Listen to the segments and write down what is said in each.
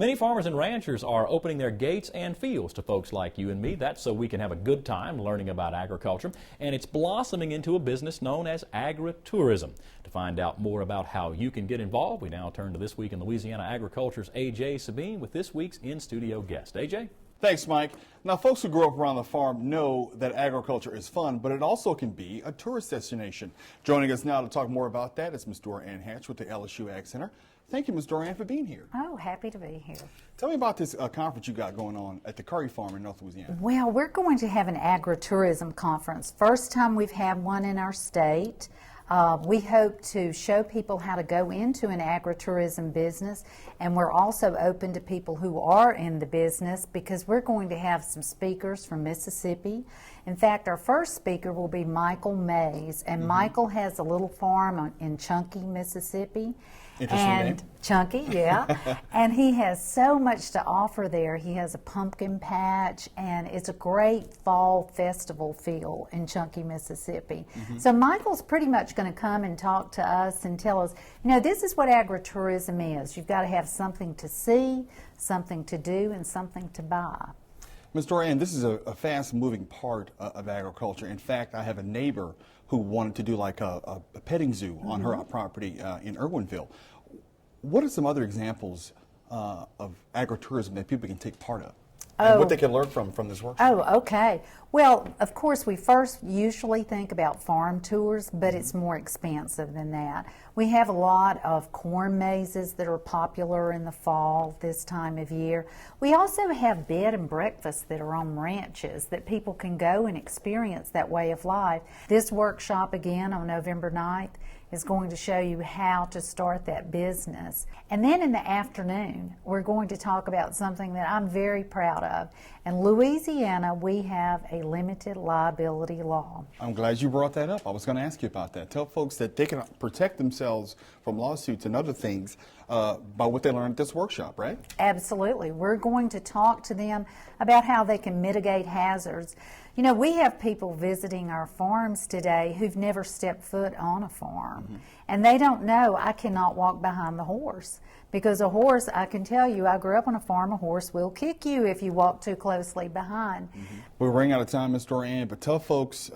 Many farmers and ranchers are opening their gates and fields to folks like you and me. That's so we can have a good time learning about agriculture, and it's blossoming into a business known as agritourism. To find out more about how you can get involved, we now turn to This Week in Louisiana Agriculture's A.J. Sabine with this week's in-studio guest. A.J.? Thanks, Mike. Now, folks who grow up around the farm know that agriculture is fun, but it also can be a tourist destination. Joining us now to talk more about that is Ms. Dora Ann Hatch with the LSU AgCenter. Thank you, Ms. Dora Ann, for being here. Oh, happy to be here. Tell me about this conference you got going on at the Curry Farm in North Louisiana. Well, we're going to have an Agritourism Conference. First time we've had one in our state. We hope to show people how to go into an agritourism business, and we're also open to people who are in the business because we're going to have some speakers from Mississippi. In fact, our first speaker will be Michael Mays, and Michael has a little farm in Chunky, Mississippi. Interesting name. Chunky, yeah. And he has so much to offer there. He has a pumpkin patch, and it's a great fall festival feel in Chunky, Mississippi. So Michael's pretty much going to come and talk to us and tell us, you know, this is what agritourism is. You've got to have something to see, something to do, and something to buy. Ms. Dora Ann, this is a fast-moving part of agriculture. In fact, I have a neighbor who wanted to do like a petting zoo on her property in Irwinville. What are some other examples of agritourism that people can take part of? And what they can learn from this workshop? Oh, okay. Well, of course, we first usually think about farm tours, but it's more expansive than that. We have a lot of corn mazes that are popular in the fall this time of year. We also have bed and breakfasts that are on ranches that people can go and experience that way of life. This workshop, again, on November 9th, is going to show you how to start that business. And then in the afternoon, we're going to talk about something that I'm very proud of. In Louisiana, we have a limited liability law. I'm glad you brought that up. I was going to ask you about that. Tell folks that they can protect themselves from lawsuits and other things by what they learned at this workshop, right? Absolutely. We're going to talk to them about how they can mitigate hazards. You know, we have people visiting our farms today who've never stepped foot on a farm, and they don't know I cannot walk behind the horse, because a horse, I can tell you, I grew up on a farm, a horse will kick you if you walk too closely behind. We're running out of time, Ms. Dora Ann, but tell folks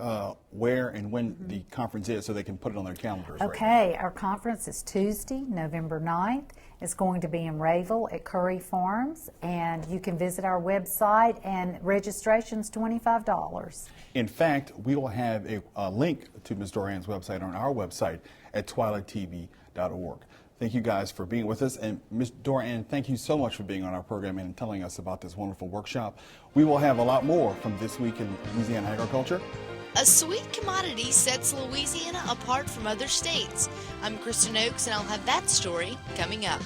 where and when the conference is so they can put it on their calendars. Okay, our conference is Tuesday, November 9th. It's going to be in Rayville at Curry Farms, and you can visit our website, and registration's $25. In fact, we will have a link to Ms. Dora Ann's website on our website at twilighttv.org. Thank you guys for being with us, and Ms. Dora Ann, thank you so much for being on our program and telling us about this wonderful workshop. We will have a lot more from This Week in Louisiana Agriculture. A sweet commodity sets Louisiana apart from other states. I'm Kristen Oakes, and I'll have that story coming up.